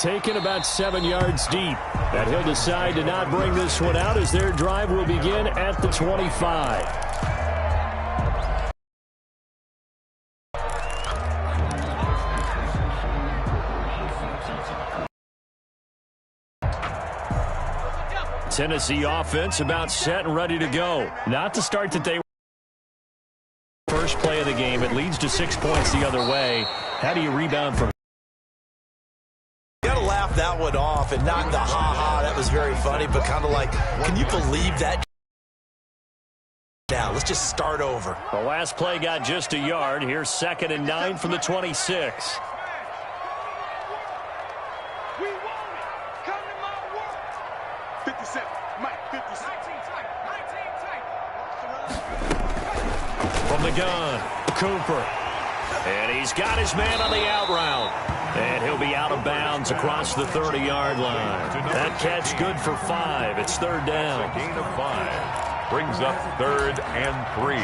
taken about 7 yards deep. And he'll decide to not bring this one out as their drive will begin at the 25. Tennessee offense about set and ready to go. Not the start that they were. First play of the game. It leads to 6 points the other way. How do you rebound from? You got to laugh that one off and not the ha-ha. That was very funny, but kind of like, can you believe that? Now, let's just start over. The last play got just a yard. Here's 2nd and 9 from the 26. From the gun, Cooper. And he's got his man on the out route. And he'll be out of bounds across the 30-yard line. That catch good for 5. It's 3rd down. A gain of 5. Brings up 3rd and 3.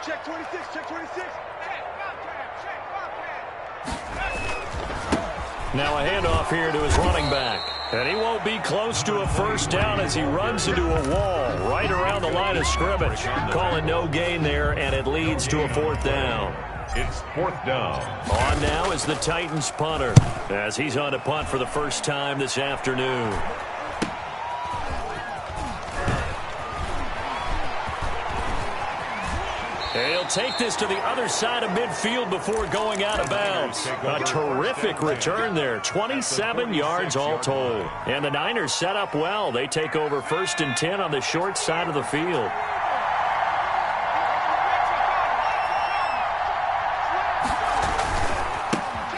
Check 26, check 26. Now a handoff here to his running back. And he won't be close to a first down as he runs into a wall right around the line of scrimmage. Calling no gain there, and it leads to a 4th down. It's 4th down. On now is the Titans punter as he's on to punt for the first time this afternoon. He'll take this to the other side of midfield before going out of bounds. A terrific return there. 27 yards all told. And the Niners set up well. They take over 1st and 10 on the short side of the field.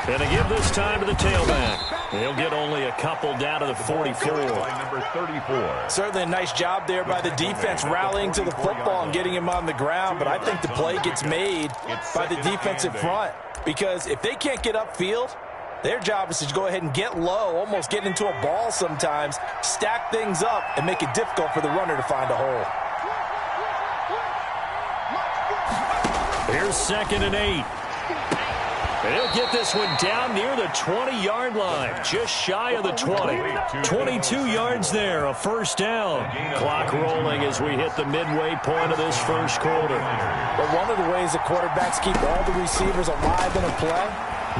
And they give this time to the tailback. He'll get only a couple down to the 44. Number 34. Certainly a nice job there by the defense rallying to the football and getting him on the ground, but I think the play gets made by the defensive front because if they can't get upfield, their job is to go ahead and get low, almost get into a ball sometimes, stack things up, and make it difficult for the runner to find a hole. Here's 2nd and 8. And he'll get this one down near the 20-yard line, just shy of the 20. 22 yards there, a first down. Clock rolling as we hit the midway point of this first quarter. But one of the ways the quarterbacks keep all the receivers alive in a play,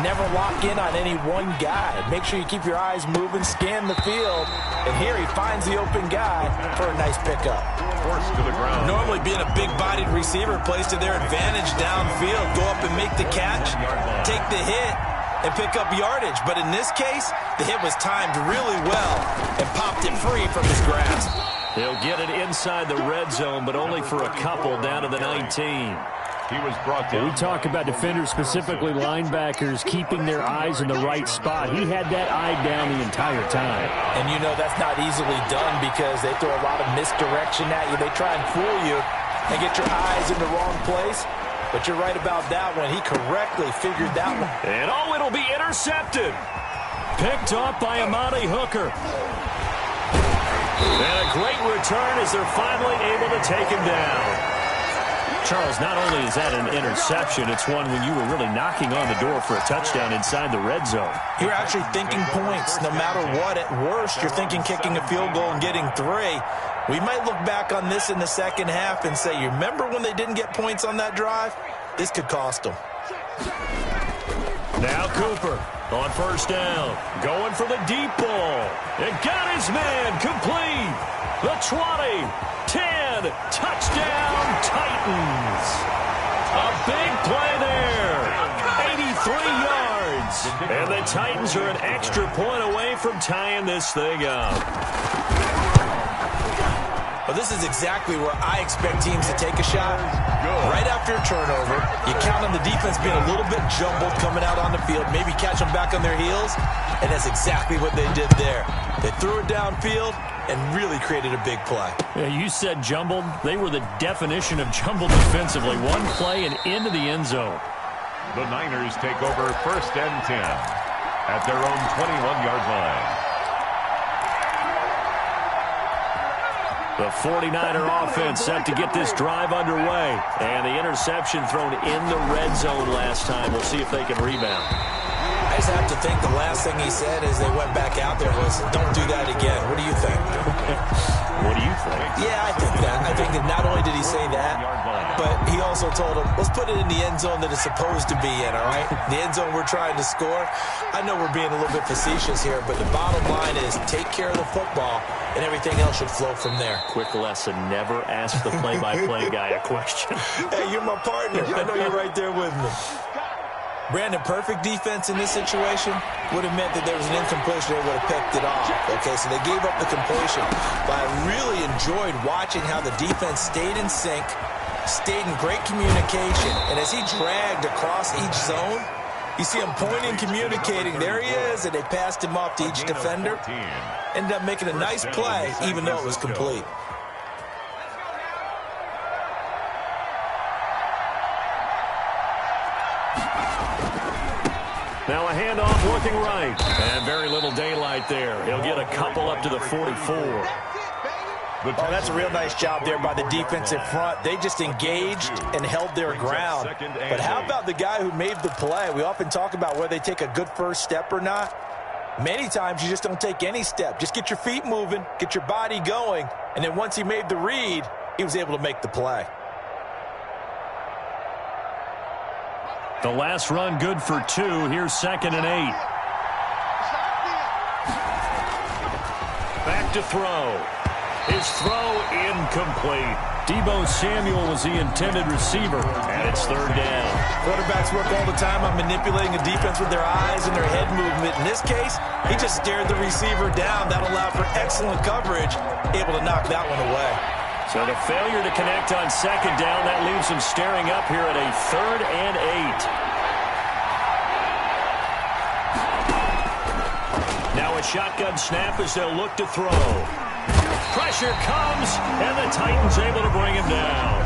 never lock in on any one guy. Make sure you keep your eyes moving, scan the field, and here he finds the open guy for a nice pickup. Forced to the ground. Normally being a big-bodied receiver plays to their advantage downfield. Go up and make the catch, take the hit, and pick up yardage. But in this case, the hit was timed really well and popped it free from his grasp. He'll get it inside the red zone, but only for a couple down to the 19. He was brought down. We talk about defenders, specifically linebackers, keeping their eyes in the right spot. He had that eye down the entire time. And you know that's not easily done because they throw a lot of misdirection at you. They try and fool you and get your eyes in the wrong place. But you're right about that one. He correctly figured that one. And it'll be intercepted. Picked off by Amani Hooker. And a great return as they're finally able to take him down. Charles, not only is that an interception, it's one when you were really knocking on the door for a touchdown inside the red zone. You're actually thinking points no matter what. At worst, you're thinking kicking a field goal and getting 3. We might look back on this in the second half and say, you remember when they didn't get points on that drive? This could cost them. Now Cooper on first down, going for the deep ball. And got his man complete. The 20, 10, touchdown Titans. A big play there. 83 yards. And the Titans are an extra point away from tying this thing up. Well, this is exactly where I expect teams to take a shot. Right after a turnover, you count on the defense being a little bit jumbled coming out on the field, maybe catch them back on their heels, and that's exactly what they did there. They threw it downfield and really created a big play. Yeah, you said jumbled. They were the definition of jumbled defensively. One play and into the end zone. The Niners take over 1st and 10 at their own 21-yard line. The 49er offense set to get this drive underway. And the interception thrown in the red zone last time. We'll see if they can rebound. I just have to think the last thing he said as they went back out there was, don't do that again. What do you think? What do you think? Yeah, I think that. I think that not only did he say that, but he also told him, let's put it in the end zone that it's supposed to be in, all right? The end zone we're trying to score. I know we're being a little bit facetious here, but the bottom line is take care of the football, and everything else should flow from there. Quick lesson, never ask the play-by-play guy a question. Hey, you're my partner. I know you're right there with me. Brandon, perfect defense in this situation would have meant that there was an incompletion. They would have picked it off. Okay, so they gave up the completion. But I really enjoyed watching how the defense stayed in sync, stayed in great communication. And as he dragged across each zone, you see him pointing, communicating. There he is, and they passed him off to each defender. Ended up making a nice play, even though it was complete. Now a handoff looking right. And very little daylight there. He'll get a couple up to the 44. Oh, that's a real nice job there by the defensive front. They just engaged and held their ground. But how about the guy who made the play? We often talk about whether they take a good first step or not. Many times you just don't take any step. Just get your feet moving, get your body going, and then once he made the read, he was able to make the play. The last run good for 2. Here's 2nd and 8. Back to throw. His throw incomplete. Deebo Samuel was the intended receiver, and it's 3rd down. Quarterbacks work all the time on manipulating a defense with their eyes and their head movement. In this case, he just stared the receiver down. That allowed for excellent coverage, able to knock that one away. So the failure to connect on 2nd down, that leaves him staring up here at a 3rd and 8. Now a shotgun snap as they'll look to throw. Pressure comes, and the Titans able to bring him down.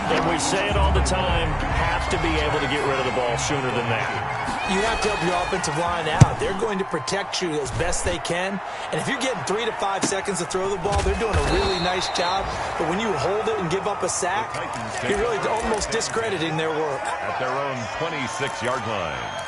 And we say it all the time, have to be able to get rid of the ball sooner than that. You have to help your offensive line out. They're going to protect you as best they can. And if you're getting 3 to 5 seconds to throw the ball, they're doing a really nice job. But when you hold it and give up a sack, you're really almost discrediting their work. At their own 26-yard line.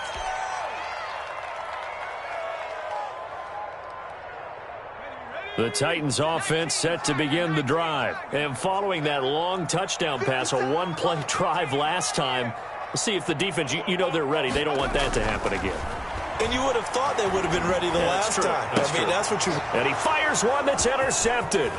The Titans offense set to begin the drive. And following that long touchdown pass, a one-play drive last time, we'll see if the defense, you know they're ready. They don't want that to happen again. And you would have thought they would have been ready the last time. That's what you... And he fires one that's intercepted.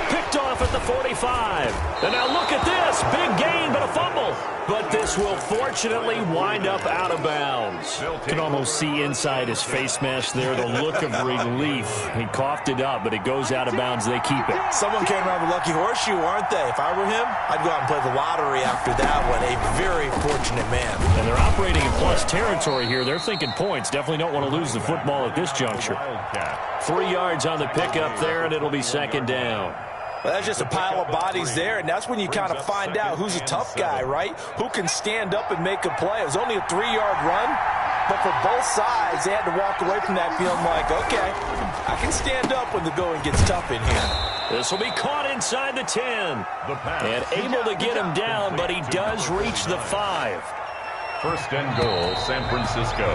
Picked off at the 45. And now look at this. Big gain, but a fumble. But this will fortunately wind up out of bounds. You can almost see inside his face mask there the look of relief. He coughed it up, but it goes out of bounds. They keep it. Someone came around with a lucky horseshoe, aren't they? If I were him, I'd go out and play the lottery after that one. A very fortunate man. And they're operating in plus territory here. They're thinking points. Definitely don't want to lose the football at this juncture. 3 yards on the pickup there, and it'll be 2nd down. Well, that's just a pile of bodies there, and that's when you kind of find out who's a tough guy, right? Who can stand up and make a play. It was only a 3-yard run, but for both sides, they had to walk away from that feeling like, okay, I can stand up when the going gets tough in here. This will be caught inside the 10. And able to get him down, but he does reach the 5. 1st and goal, San Francisco.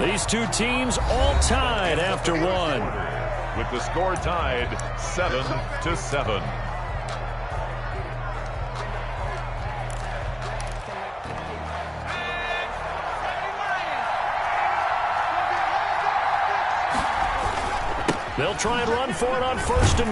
These two teams all tied after 1. With the score tied 7-7. They'll try and run for it on 1st and goal.